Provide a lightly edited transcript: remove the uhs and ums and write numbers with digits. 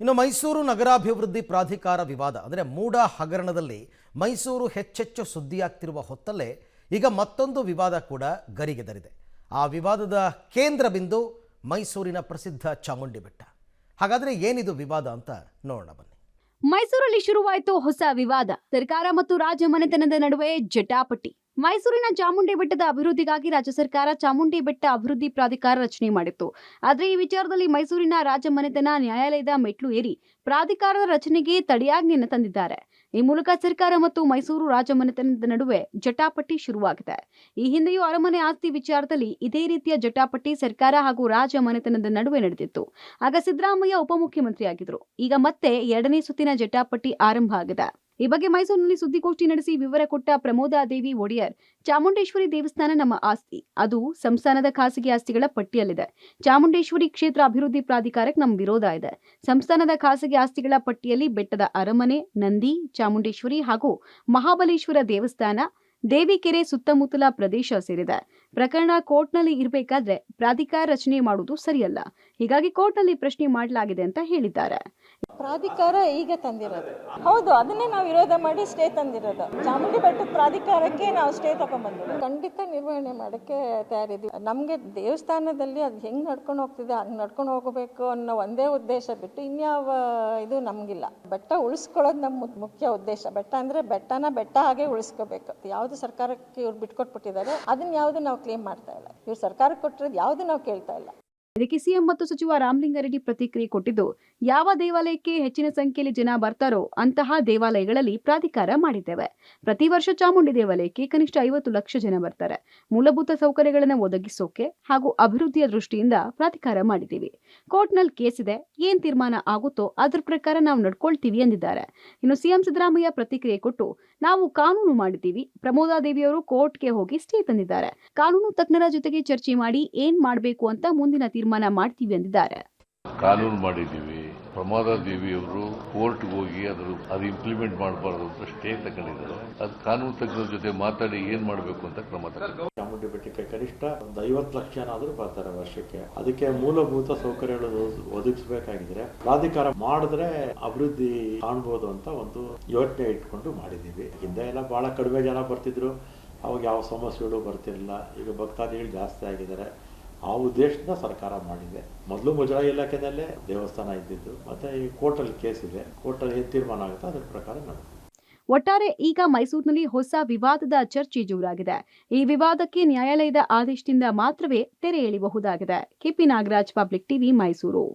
ಇನ್ನು ಮೈಸೂರು ನಗರಾಭಿವೃದ್ಧಿ ಪ್ರಾಧಿಕಾರ ವಿವಾದ ಅಂದರೆ ಮೂಡ ಹಗರಣದಲ್ಲಿ ಮೈಸೂರು ಹೆಚ್ಚೆಚ್ಚು ಸುದ್ದಿಯಾಗ್ತಿರುವ ಹೊತ್ತಲ್ಲೇ ಈಗ ಮತ್ತೊಂದು ವಿವಾದ ಕೂಡ ಗರಿಗೆದರಿದೆ. ಆ ವಿವಾದದ ಕೇಂದ್ರ ಬಿಂದು ಮೈಸೂರಿನ ಪ್ರಸಿದ್ಧ ಚಾಮುಂಡಿ ಬೆಟ್ಟ. ಹಾಗಾದರೆ ಏನಿದು ವಿವಾದ ಅಂತ ನೋಡೋಣ ಬನ್ನಿ. ಮೈಸೂರಲ್ಲಿ ಶುರುವಾಯಿತು ಹೊಸ ವಿವಾದ. ಸರ್ಕಾರ ಮತ್ತು ರಾಜ್ಯ ಮನೆತನದ ನಡುವೆ ಜಟಾಪಟಿ. ಮೈಸೂರಿನ ಚಾಮುಂಡಿ ಬೆಟ್ಟದ ಅಭಿವೃದ್ಧಿಗಾಗಿ ರಾಜ್ಯ ಸರ್ಕಾರ ಚಾಮುಂಡಿ ಬೆಟ್ಟ ಅಭಿವೃದ್ಧಿ ಪ್ರಾಧಿಕಾರ ರಚನೆ ಮಾಡಿತ್ತು. ಆದರೆ ಈ ವಿಚಾರದಲ್ಲಿ ಮೈಸೂರಿನ ರಾಜ ಮನೆತನ ನ್ಯಾಯಾಲಯದ ಮೆಟ್ಲು ಏರಿ ಪ್ರಾಧಿಕಾರದ ರಚನೆಗೆ ತಡೆಯಾಜ್ಞೆಯನ್ನು ತಂದಿದ್ದಾರೆ. ಈ ಮೂಲಕ ಸರ್ಕಾರ ಮತ್ತು ಮೈಸೂರು ರಾಜ ಮನೆತನದ ನಡುವೆ ಜಟಾಪಟಿ ಶುರುವಾಗಿದೆ. ಈ ಹಿಂದೆಯೂ ಅರಮನೆ ಆಸ್ತಿ ವಿಚಾರದಲ್ಲಿ ಇದೇ ರೀತಿಯ ಜಟಾಪಟಿ ಸರ್ಕಾರ ಹಾಗೂ ರಾಜ ಮನೆತನದ ನಡುವೆ ನಡೆದಿತ್ತು. ಆಗ ಸಿದ್ದರಾಮಯ್ಯ ಉಪಮುಖ್ಯಮಂತ್ರಿಯಾಗಿದ್ದರು. ಈಗ ಮತ್ತೆ ಎರಡನೇ ಸುತ್ತಿನ ಜಟಾಪಟಿ ಆರಂಭ ಆಗಿದೆ. ಈ ಬಗ್ಗೆ ಮೈಸೂರಿನಲ್ಲಿ ಸುದ್ದಿಗೋಷ್ಠಿ ನಡೆಸಿ ವಿವರ ಕೊಟ್ಟ ಪ್ರಮೋದಾದೇವಿ ಒಡೆಯರ್, ಚಾಮುಂಡೇಶ್ವರಿ ದೇವಸ್ಥಾನ ನಮ್ಮ ಆಸ್ತಿ, ಅದು ಸಂಸ್ಥಾನದ ಖಾಸಗಿ ಆಸ್ತಿಗಳ ಪಟ್ಟಿಯಲ್ಲಿದೆ. ಚಾಮುಂಡೇಶ್ವರಿ ಕ್ಷೇತ್ರ ಅಭಿವೃದ್ಧಿ ಪ್ರಾಧಿಕಾರಕ್ಕೆ ನಮ್ಮ ವಿರೋಧ ಇದೆ. ಸಂಸ್ಥಾನದ ಖಾಸಗಿ ಆಸ್ತಿಗಳ ಪಟ್ಟಿಯಲ್ಲಿ ಬೆಟ್ಟದ ಅರಮನೆ, ನಂದಿ, ಚಾಮುಂಡೇಶ್ವರಿ ಹಾಗೂ ಮಹಾಬಲೇಶ್ವರ ದೇವಸ್ಥಾನ, ದೇವಿಕೆರೆ ಸುತ್ತಮುತ್ತಲ ಪ್ರದೇಶ ಸೇರಿದೆ. ಪ್ರಕರಣ ಕೋರ್ಟ್ನಲ್ಲಿ ಇರಬೇಕಾದ್ರೆ ಪ್ರಾಧಿಕಾರ ರಚನೆ ಮಾಡುವುದು ಸರಿಯಲ್ಲ. ಹೀಗಾಗಿ ಕೋರ್ಟ್ನಲ್ಲಿ ಪ್ರಶ್ನೆ ಮಾಡಲಾಗಿದೆ ಅಂತ ಹೇಳಿದ್ದಾರೆ. ಪ್ರಾಧಿಕಾರ ಈಗ ತಂದಿರೋದು ಹೌದು, ಅದನ್ನೇ ನಾವು ವಿರೋಧ ಮಾಡಿ ಸ್ಟೇ ತಂದಿರೋದು. ಚಾಮುಂಡಿ ಬೆಟ್ಟದ ಪ್ರಾಧಿಕಾರಕ್ಕೆ ನಾವು ಸ್ಟೇ ತಗೊಂಡ್ಬಂದಿದ್ದೀವಿ. ಖಂಡಿತ ನಿರ್ವಹಣೆ ಮಾಡೋಕ್ಕೆ ತಯಾರಿದ್ದೀವಿ. ನಮಗೆ ದೇವಸ್ಥಾನದಲ್ಲಿ ಅದು ಹೆಂಗೆ ನಡ್ಕೊಂಡು ಹೋಗ್ತಿದೆ ಹಂಗೆ ನಡ್ಕೊಂಡು ಹೋಗಬೇಕು ಅನ್ನೋ ಒಂದೇ ಉದ್ದೇಶ ಬಿಟ್ಟು ಇನ್ಯಾವ ಇದು ನಮಗಿಲ್ಲ. ಬೆಟ್ಟ ಉಳಿಸ್ಕೊಳ್ಳೋದು ನಮ್ಮ ಮುಖ್ಯ ಉದ್ದೇಶ. ಬೆಟ್ಟ ಅಂದರೆ ಬೆಟ್ಟನ ಬೆಟ್ಟ ಹಾಗೆ ಉಳಿಸ್ಕೋಬೇಕು. ಯಾವುದು ಸರ್ಕಾರಕ್ಕೆ ಇವ್ರು ಬಿಟ್ಕೊಟ್ಬಿಟ್ಟಿದ್ದಾರೆ ಅದನ್ನ ಯಾವುದು ನಾವು ಕ್ಲೇಮ್ ಮಾಡ್ತಾ ಇಲ್ಲ. ಇವ್ರು ಸರ್ಕಾರಕ್ಕೆ ಕೊಟ್ಟಿರೋದು ಯಾವುದು ನಾವು ಕೇಳ್ತಾ ಇಲ್ಲ. ಇದಕ್ಕೆ ಸಿಎಂ ಮತ್ತು ಸಚಿವ ರಾಮಲಿಂಗಾರೆಡ್ಡಿ ಪ್ರತಿಕ್ರಿಯೆ ಕೊಟ್ಟಿದ್ದು, ಯಾವ ದೇವಾಲಯಕ್ಕೆ ಹೆಚ್ಚಿನ ಸಂಖ್ಯೆಯಲ್ಲಿ ಜನ ಬರ್ತಾರೋ ಅಂತಹ ದೇವಾಲಯಗಳಲ್ಲಿ ಪ್ರಾಧಿಕಾರ ಮಾಡಿದ್ದೇವೆ. ಪ್ರತಿ ವರ್ಷ ಚಾಮುಂಡಿ ದೇವಾಲಯಕ್ಕೆ ಕನಿಷ್ಠ 50 ಲಕ್ಷ ಜನ ಬರ್ತಾರೆ. ಮೂಲಭೂತ ಸೌಕರ್ಯಗಳನ್ನು ಒದಗಿಸೋಕೆ ಹಾಗೂ ಅಭಿವೃದ್ಧಿಯ ದೃಷ್ಟಿಯಿಂದ ಪ್ರಾಧಿಕಾರ ಮಾಡಿದ್ದೀವಿ. ಕೋರ್ಟ್ನಲ್ಲಿ ಕೇಸ್ ಇದೆ, ಏನ್ ತೀರ್ಮಾನ ಆಗುತ್ತೋ ಅದ್ರ ಪ್ರಕಾರ ನಾವು ನಡ್ಕೊಳ್ತೀವಿ ಎಂದಿದ್ದಾರೆ. ಇನ್ನು ಸಿಎಂ ಸಿದ್ದರಾಮಯ್ಯ ಪ್ರತಿಕ್ರಿಯೆ ಕೊಟ್ಟು, ನಾವು ಕಾನೂನು ಮಾಡಿದ್ದೀವಿ. ಪ್ರಮೋದಾದೇವಿಯವರು ಕೋರ್ಟ್ಗೆ ಹೋಗಿ ಸ್ಟೇ ತಂದಿದ್ದಾರೆ. ಕಾನೂನು ತಜ್ಞರ ಜೊತೆಗೆ ಚರ್ಚೆ ಮಾಡಿ ಏನ್ ಮಾಡಬೇಕು ಅಂತ ಮುಂದಿನ ತೀರ್ಮಾನ ಮಾಡ್ತೀವಿ ಎಂದಿದ್ದಾರೆ. ಕಾನೂನು ಮಾಡಿದ್ದೀವಿ. ಪ್ರಮೋದಾದೇವಿಯವರು ಕೋರ್ಟ್ಗೆ ಹೋಗಿ ಅದು ಇಂಪ್ಲಿಮೆಂಟ್ ಮಾಡಬಾರ್ದು ಅಂತ ಸ್ಟೇ ತಗೊಂಡಿದ್ದಾರೆ. ಅದು ಕಾನೂನು ತಜ್ಞರ ಜೊತೆ ಮಾತಾಡಿ ಏನ್ ಮಾಡಬೇಕು ಅಂತ ಕ್ರಮ ತಗೊಂಡು ಚಾಮುಂಡಿ ಬೆಟ್ಟಕ್ಕೆ ಕನಿಷ್ಠ 50 ಲಕ್ಷ ಜನ ಆದ್ರೂ ಬರ್ತಾರೆ ವರ್ಷಕ್ಕೆ. ಅದಕ್ಕೆ ಮೂಲಭೂತ ಸೌಕರ್ಯಗಳು ಒದಗಿಸಬೇಕಾಗಿದ್ರೆ ಪ್ರಾಧಿಕಾರ ಮಾಡಿದ್ರೆ ಅಭಿವೃದ್ಧಿ ಕಾಣಬಹುದು ಅಂತ ಒಂದು ಯೋಚನೆ ಇಟ್ಕೊಂಡು ಮಾಡಿದ್ದೀವಿ. ಹಿಂದೆ ಎಲ್ಲ ಬಹಳ ಕಡಿಮೆ ಜನ ಬರ್ತಿದ್ರು, ಅವಾಗ ಯಾವ ಸಮಸ್ಯೆಗಳು ಬರ್ತಿರಲಿಲ್ಲ. ಈಗ ಭಕ್ತಾದಿಗಳು ಜಾಸ್ತಿ ಆಗಿದ್ದಾರೆ. ಆ ಉದ್ದೇಶದಿಂದ ಸರ್ಕಾರ ಮಾಡಿದೆ. ಮೊದಲು ಮುಜರಾಯಿ ಇಲಾಖೆದಲ್ಲೇ ದೇವಸ್ಥಾನ ಇದ್ದಿದ್ದು, ಮತ್ತೆ ಈ ಕೋರ್ಟಲ್ಲಿ ಕೇಸ್ ಇದೆ. ಕೋರ್ಟಲ್ಲಿ ಏನು ತೀರ್ಮಾನ ಆಗುತ್ತೆ ಅದರ ಪ್ರಕಾರ ನಡೆಯುತ್ತೆ. ಒಟ್ಟಾರೆ ಈಗ ಮೈಸೂರಿನಲ್ಲಿ ಹೊಸ ವಿವಾದದ ಚರ್ಚೆ ಜೋರಾಗಿದೆ. ಈ ವಿವಾದಕ್ಕೆ ನ್ಯಾಯಾಲಯದ ಆದೇಶದಿಂದ ಮಾತ್ರವೇ ತೆರೆ ಎಳೆಯಬಹುದಾಗಿದೆ. KP Nagaraj, public TV, Mysuru.